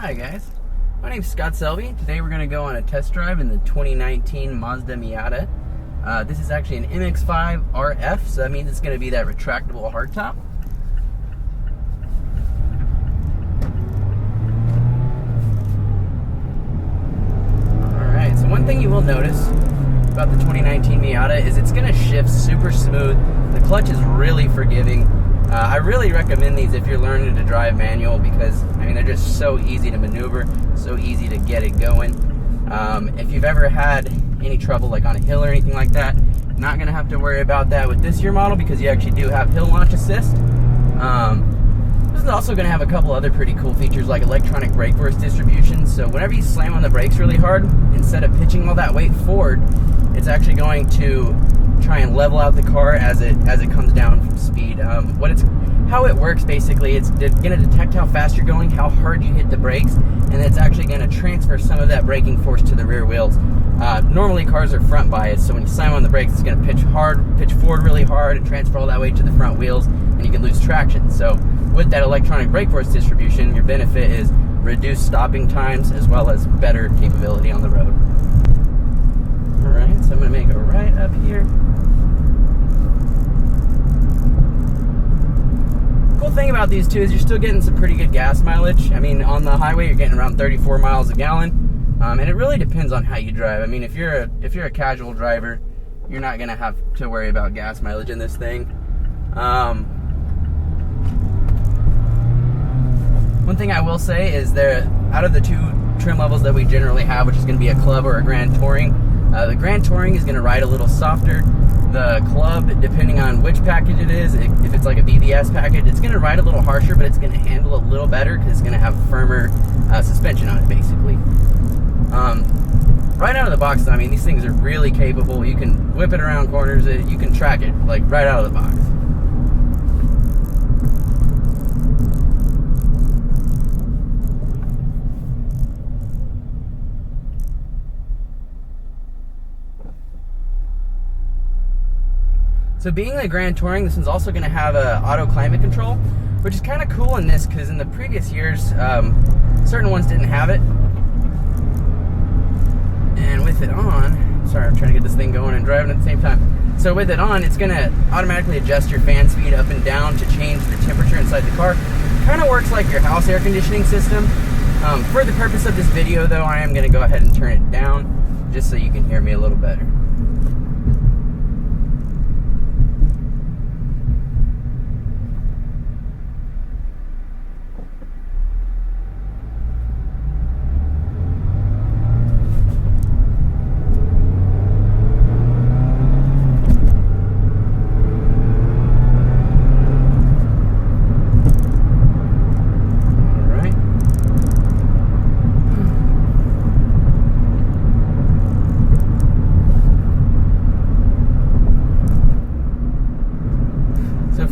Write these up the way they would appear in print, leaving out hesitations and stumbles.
Hi guys, my name's Scott Selby. Today we're going to go on a test drive in the 2019 Mazda Miata. This is actually an MX-5 RF, so that means it's going to be that retractable hardtop. Alright, so one thing you will notice about the 2019 Miata is it's going to shift super smooth. The clutch is really forgiving. I really recommend these if you're learning to drive manual because, I mean, they're just so easy to maneuver, so easy to get it going. If you've ever had any trouble like on a hill or anything like that, not going to have to worry about that with this year model because you actually do have hill launch assist. This is also going to have a couple other pretty cool features like electronic brake force distribution. So whenever you slam on the brakes really hard, instead of pitching all that weight forward, it's actually going to try and level out the car as it comes down from speed. How it works basically, it's going to detect how fast you're going, how hard you hit the brakes, and it's actually going to transfer some of that braking force to the rear wheels. Normally cars are front biased, so when you slam on the brakes, it's going to pitch forward really hard and transfer all that weight to the front wheels, and you can lose traction. So with that electronic brake force distribution, your benefit is reduced stopping times as well as better capability on the road. Alright, so I'm going to make a right up here. Cool thing about these two is you're still getting some pretty good gas mileage. I mean, on the highway you're getting around 34 miles a gallon, and it really depends on how you drive. I mean, if you're a casual driver, you're not gonna have to worry about gas mileage in this thing. One thing I will say is out of the two trim levels that we generally have, which is going to be a Club or a Grand Touring, the Grand Touring is going to ride a little softer. The Club, depending on which package it is, if it's like a BBS package, it's going to ride a little harsher, but it's going to handle a little better because it's going to have firmer suspension on it, basically. Right out of the box, I mean, these things are really capable. You can whip it around corners. You can track it, like, right out of the box. So being a Grand Touring, this one's also going to have a auto climate control, which is kind of cool in this because in the previous years, certain ones didn't have it. And with it on, sorry, I'm trying to get this thing going and driving at the same time. So with it on, it's going to automatically adjust your fan speed up and down to change the temperature inside the car. Kind of works like your house air conditioning system. For the purpose of this video, though, I am going to go ahead and turn it down just so you can hear me a little better.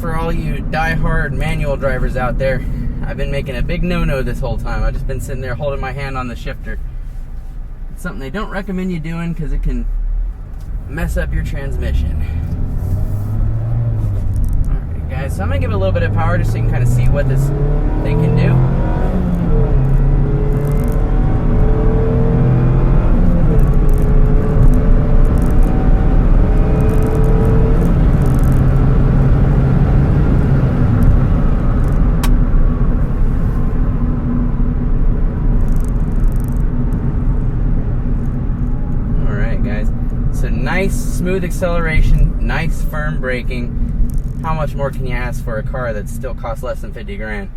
For all you die-hard manual drivers out there, I've been making a big no-no this whole time. I've just been sitting there holding my hand on the shifter. It's something they don't recommend you doing because it can mess up your transmission. Alright guys, so I'm going to give it a little bit of power just so you can kind of see what this thing can do. So nice smooth acceleration, nice firm braking. How much more can you ask for a car that still costs less than 50 grand?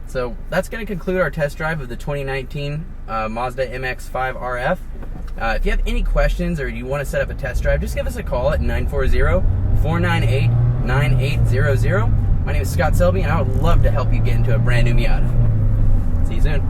So that's going to conclude our test drive of the 2019 Mazda MX-5 RF. If you have any questions or you want to set up a test drive, just give us a call at 940-498-9800. My name is Scott Selby and I would love to help you get into a brand new Miata. See you soon.